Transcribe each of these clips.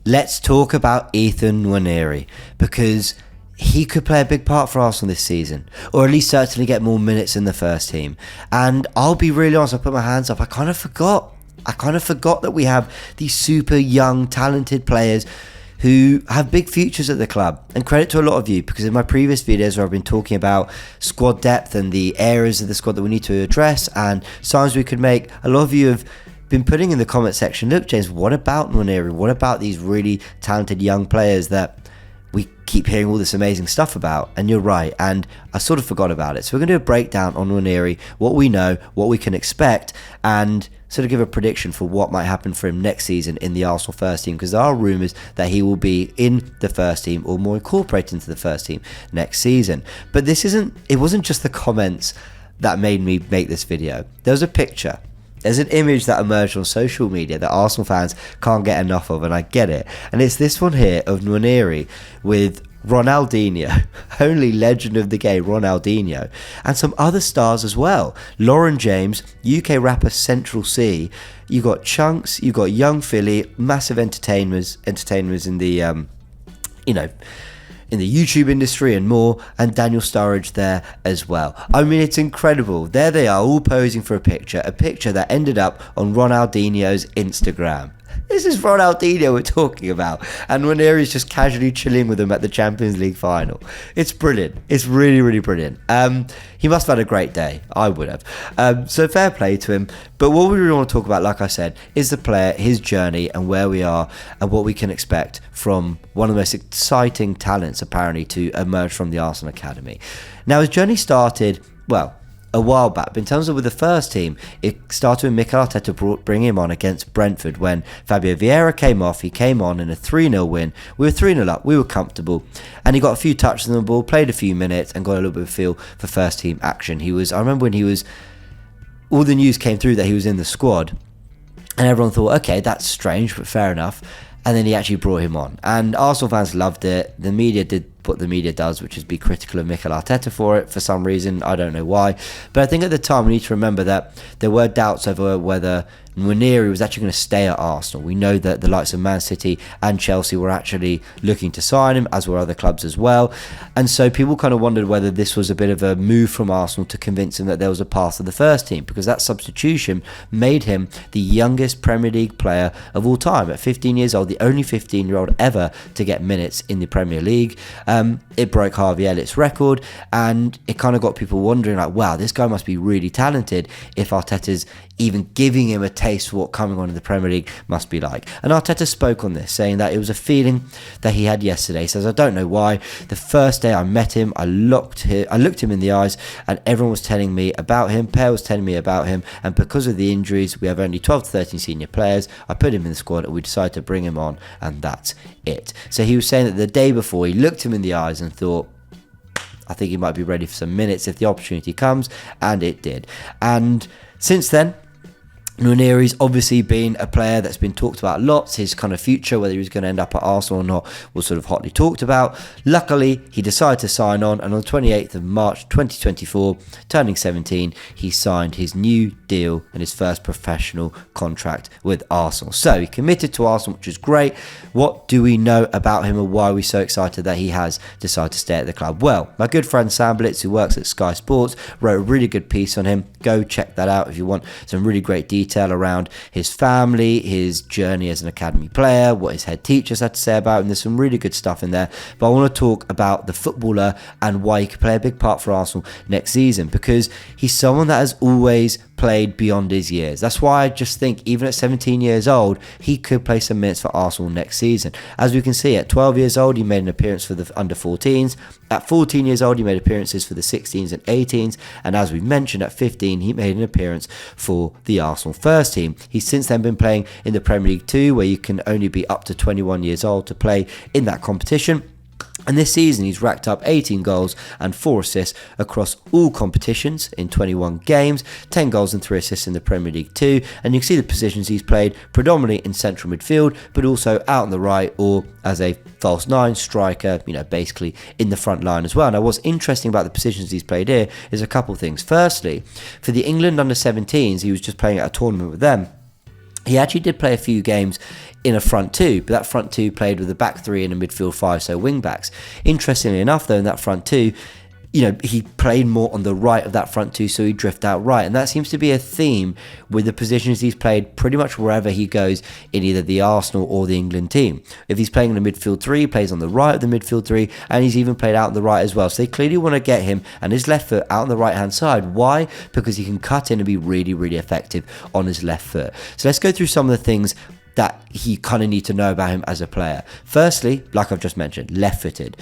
let's talk about Ethan Nwaneri, because he could play a big part for Arsenal this season, or at least certainly get more minutes in the first team. And I'll be really honest, I put my hands up, I kind of forgot that we have these super young, talented players who have big futures at the club. And credit to a lot of you, because in my previous videos where I've been talking about squad depth and the areas of the squad that we need to address and signs we could make, a lot of you have been putting in the comment section, look James, what about Nwaneri? What about these really talented young players that we keep hearing all this amazing stuff about? And you're right, and I sort of forgot about it. So we're going to do a breakdown on Nwaneri, what we know, what we can expect, and sort of give a prediction for what might happen for him next season in the Arsenal first team, because there are rumours that he will be in the first team or more incorporated into the first team next season. But it wasn't just the comments that made me make this video. There was a picture. There's an image that emerged on social media that Arsenal fans can't get enough of, and I get it. And it's this one here of Nwaneri with Ronaldinho, only legend of the game Ronaldinho, and some other stars as well. Lauren James, UK rapper Central C. You got Chunks, you got Young Philly, massive entertainers in the in the YouTube industry and more, and Daniel Sturridge there as well. I mean, it's incredible. There they are, all posing for a picture that ended up on Ronaldinho's Instagram. This is Ronaldinho we're talking about, and Nwaneri's just casually chilling with them at the Champions League final. It's brilliant. It's really, really brilliant. He must have had a great day. I would have. So fair play to him. But what we really want to talk about, like I said, is the player, his journey, and where we are, and what we can expect from one of the most exciting talents, apparently, to emerge from the Arsenal Academy. Now, his journey started, well, a while back, but in terms of with the first team, it started with Mikel Arteta bringing him on against Brentford when Fabio Vieira came off. He came on in a 3-0 win. We were 3-0 up, we were comfortable, and he got a few touches on the ball, played a few minutes, and got a little bit of feel for first team action. I remember when all the news came through that he was in the squad, and everyone thought, okay, that's strange, but fair enough. And then he actually brought him on, and Arsenal fans loved it. The media did what the media does, which is be critical of Mikel Arteta for it for some reason. I don't know why, but I think at the time we need to remember that there were doubts over whether Nwaneri was actually going to stay at Arsenal. We know that the likes of Man City and Chelsea were actually looking to sign him, as were other clubs as well, and so people kind of wondered whether this was a bit of a move from Arsenal to convince him that there was a path to the first team, because that substitution made him the youngest Premier League player of all time at 15 years old, the only 15-year-old ever to get minutes in the Premier League. It broke Harvey Elliott's record, and it kind of got people wondering, like, wow, this guy must be really talented if Arteta's even giving him a taste for what coming on in the Premier League must be like. And Arteta spoke on this, saying that it was a feeling that he had yesterday. He says, I don't know why. The first day I met him, I looked him in the eyes, and everyone was telling me about him. Per was telling me about him, and because of the injuries, we have only 12 to 13 senior players. I put him in the squad, and we decided to bring him on, and that's it. So he was saying that the day before, he looked him in the eyes and thought, I think he might be ready for some minutes if the opportunity comes, and it did. And since then, Nwaneri's obviously been a player that's been talked about lots. His kind of future, whether he was going to end up at Arsenal or not, was sort of hotly talked about. Luckily, he decided to sign on, and on the 28th of March 2024, turning 17, he signed his new deal and his first professional contract with Arsenal. So he committed to Arsenal, which is great. What do we know about him, and why are we so excited that he has decided to stay at the club? Well, my good friend Sam Blitz, who works at Sky Sports, wrote a really good piece on him. Go check that out if you want some really great detail around his family, his journey as an academy player, what his head teachers had to say about him. There's some really good stuff in there, but I want to talk about the footballer and why he could play a big part for Arsenal next season, because he's someone that has always played beyond his years. That's why I just think even at 17 years old, he could play some minutes for Arsenal next season. As we can see, at 12 years old, he made an appearance for the under-14s. At 14 years old, he made appearances for the 16s and 18s. And as we mentioned, at 15, he made an appearance for the Arsenal first team. He's since then been playing in the Premier League 2, where you can only be up to 21 years old to play in that competition. And this season, he's racked up 18 goals and 4 assists across all competitions in 21 games, 10 goals and 3 assists in the Premier League 2. And you can see the positions he's played, predominantly in central midfield, but also out on the right or as a false nine striker, basically in the front line as well. Now, what's interesting about the positions he's played here is a couple of things. Firstly, for the England under-17s, he was just playing at a tournament with them. He actually did play a few games in a front two, but that front two played with a back three and a midfield five, so wing backs. Interestingly enough, though, in that front two, he played more on the right of that front two, so he drift out right. And that seems to be a theme with the positions he's played pretty much wherever he goes in either the Arsenal or the England team. If he's playing in the midfield three, he plays on the right of the midfield three, and he's even played out on the right as well. So they clearly want to get him and his left foot out on the right-hand side. Why? Because he can cut in and be really, really effective on his left foot. So let's go through some of the things that he kind of need to know about him as a player. Firstly, like I've just mentioned, left-footed.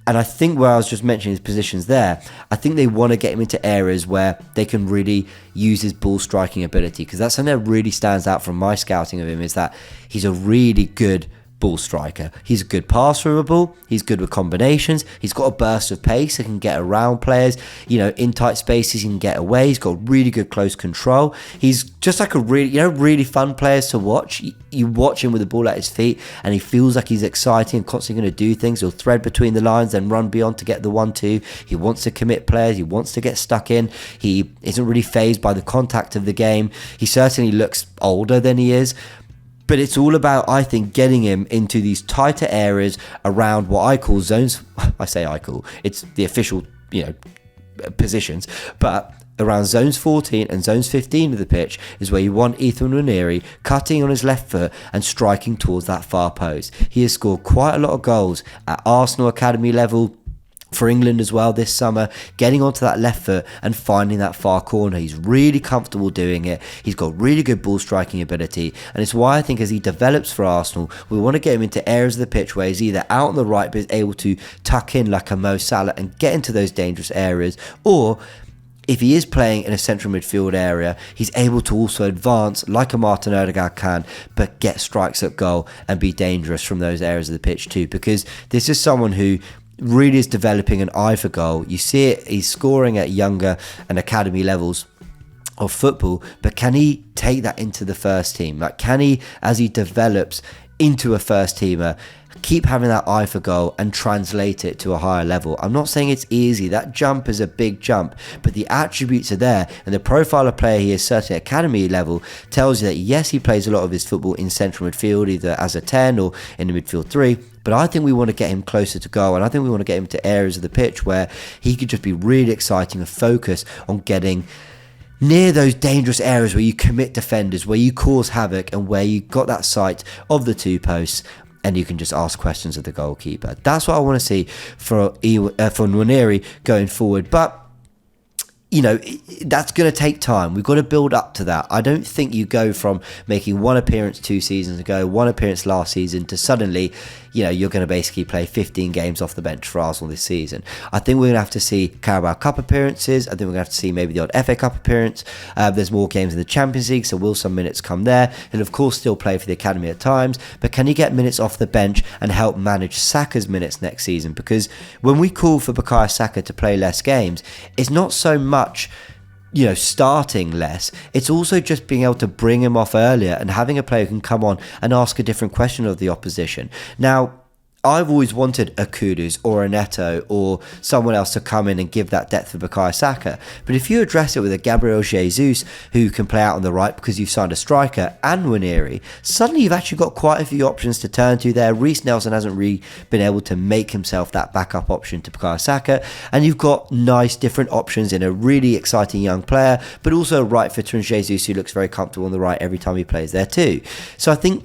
And I think where I was just mentioning his positions there, I think they want to get him into areas where they can really use his ball striking ability, because that's something that really stands out from my scouting of him, is that he's a really good ball striker. He's a good passer of a ball. He's good with combinations. He's got a burst of pace. He can get around players, in tight spaces. He can get away. He's got really good close control. He's just like a really fun players to watch. You watch him with the ball at his feet and he feels like he's exciting and constantly going to do things. He'll thread between the lines, then run beyond to get the 1-2. He wants to commit players. He wants to get stuck in. He isn't really fazed by the contact of the game. He certainly looks older than he is. But it's all about, I think, getting him into these tighter areas around what I call zones. It's the official, positions. But around zones 14 and zones 15 of the pitch is where you want Ethan Nwaneri cutting on his left foot and striking towards that far post. He has scored quite a lot of goals at Arsenal academy level, for England as well this summer, getting onto that left foot and finding that far corner. He's really comfortable doing it. He's got really good ball striking ability, and it's why I think as he develops for Arsenal, we want to get him into areas of the pitch where he's either out on the right but is able to tuck in like a Mo Salah and get into those dangerous areas, or if he is playing in a central midfield area, he's able to also advance like a Martin Odegaard can, but get strikes at goal and be dangerous from those areas of the pitch too, because this is someone who really is developing an eye for goal. You see it, he's scoring at younger and academy levels of football, but can he take that into the first team? Like, can he, as he develops into a first teamer, keep having that eye for goal and translate it to a higher level? I'm not saying it's easy. That jump is a big jump, but the attributes are there, and the profile of player he is certainly at academy level tells you that yes, he plays a lot of his football in central midfield, either as a 10 or in the midfield 3. But I think we want to get him closer to goal, and I think we want to get him to areas of the pitch where he could just be really exciting and focus on getting near those dangerous areas where you commit defenders, where you cause havoc, and where you got that sight of the two posts and you can just ask questions of the goalkeeper. That's what I want to see for Nwaneri going forward. But that's going to take time. We've got to build up to that. I don't think you go from making one appearance 2 seasons ago, one appearance last season, to suddenly, you're going to basically play 15 games off the bench for Arsenal this season. I think we're going to have to see Carabao Cup appearances. I think we're going to have to see maybe the odd FA Cup appearance. There's more games in the Champions League, so will some minutes come there? He'll, of course, still play for the academy at times, but can he get minutes off the bench and help manage Saka's minutes next season? Because when we call for Bukayo Saka to play less games, it's not so much starting less. It's also just being able to bring him off earlier and having a player who can come on and ask a different question of the opposition. Now, I've always wanted a Kudus or a Neto or someone else to come in and give that depth for Bukayo Saka. But if you address it with a Gabriel Jesus who can play out on the right because you've signed a striker and Nwaneri, suddenly you've actually got quite a few options to turn to there. Reece Nelson hasn't really been able to make himself that backup option to Bukayo Saka, and you've got nice different options in a really exciting young player, but also a right footer in Jesus who looks very comfortable on the right every time he plays there too. So I think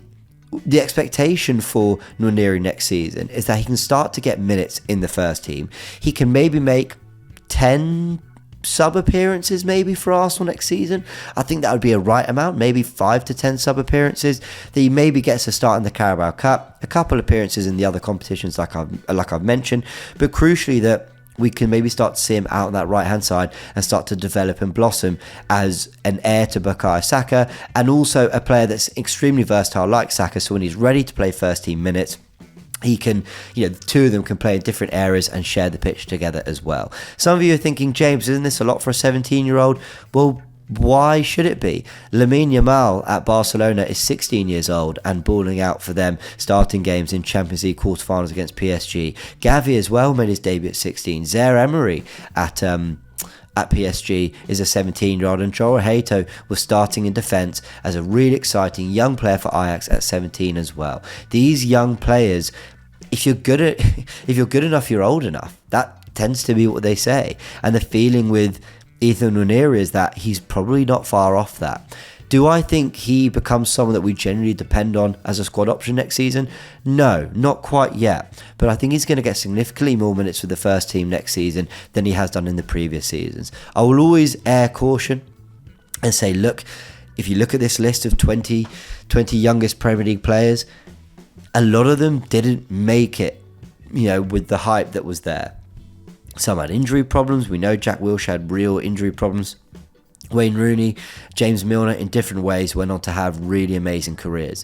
the expectation for Nwaneri next season is that he can start to get minutes in the first team. He can maybe make 10 sub appearances maybe for Arsenal next season. I think that would be a right amount, maybe 5 to 10 sub appearances that he maybe gets to start in the Carabao Cup, a couple appearances in the other competitions like I've mentioned, but crucially that we can maybe start to see him out on that right-hand side and start to develop and blossom as an heir to Bukayo Saka, and also a player that's extremely versatile like Saka, so when he's ready to play first team minutes, he can, the two of them can play in different areas and share the pitch together as well. Some of you are thinking, James, isn't this a lot for a 17-year-old? Well, why should it be? Lamine Yamal at Barcelona is 16 years old and balling out for them, starting games in Champions League quarterfinals against PSG. Gavi as well made his debut at 16. Zaire Emery at at PSG is a 17-year-old, and Joel Hato was starting in defence as a really exciting young player for Ajax at 17 as well. These young players, if you're good enough, you're old enough. That tends to be what they say. And the feeling with Ethan Nwaneri is that he's probably not far off that. Do I think he becomes someone that we generally depend on as a squad option next season? No, not quite yet. But I think he's going to get significantly more minutes for the first team next season than he has done in the previous seasons. I will always err caution and say, look, if you look at this list of 20 youngest Premier League players, a lot of them didn't make it, with the hype that was there. Some had injury problems. We know Jack Wilshere had real injury problems. Wayne Rooney, James Milner, in different ways went on to have really amazing careers.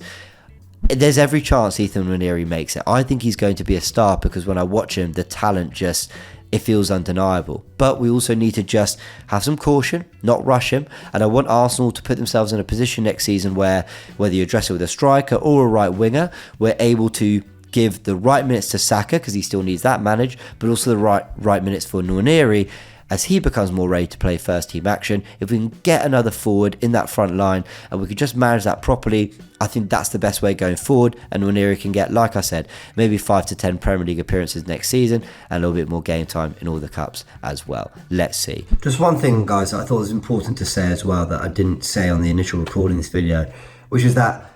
There's every chance Ethan Nwaneri makes it. I think he's going to be a star because when I watch him, the talent it feels undeniable. But we also need to just have some caution, not rush him. And I want Arsenal to put themselves in a position next season where, whether you address it with a striker or a right winger, we're able to give the right minutes to Saka because he still needs that managed, but also the right minutes for Nwaneri as he becomes more ready to play first team action. If we can get another forward in that front line and we can just manage that properly, I think that's the best way going forward. And Nwaneri can get, like I said, maybe 5 to 10 Premier League appearances next season and a little bit more game time in all the cups as well. Let's see. Just one thing, guys, that I thought was important to say as well that I didn't say on the initial recording of this video, which is that,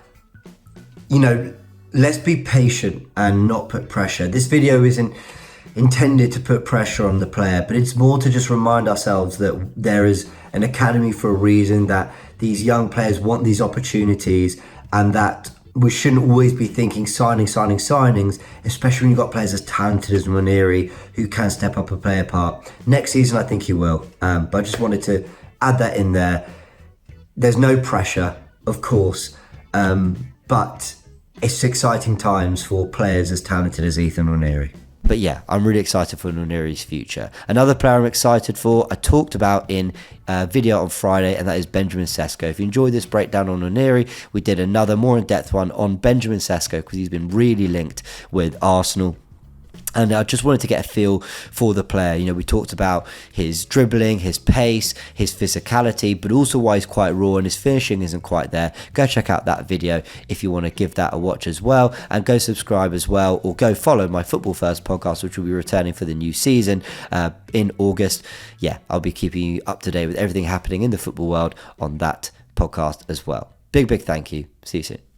let's be patient and not put pressure. This video isn't intended to put pressure on the player, but it's more to just remind ourselves that there is an academy for a reason, that these young players want these opportunities, and that we shouldn't always be thinking signings, especially when you've got players as talented as Nwaneri who can step up and play a part. Next season, I think he will, but I just wanted to add that in there. There's no pressure, of course, but it's exciting times for players as talented as Ethan Nwaneri. But yeah, I'm really excited for Nwaneri's future. Another player I'm excited for, I talked about in a video on Friday, and that is Benjamin Sesko. If you enjoyed this breakdown on Nwaneri, we did another more in-depth one on Benjamin Sesko because he's been really linked with Arsenal. And I just wanted to get a feel for the player. We talked about his dribbling, his pace, his physicality, but also why he's quite raw and his finishing isn't quite there. Go check out that video if you want to give that a watch as well. And go subscribe as well, or go follow my Football First podcast, which will be returning for the new season in August. Yeah, I'll be keeping you up to date with everything happening in the football world on that podcast as well. Big thank you. See you soon.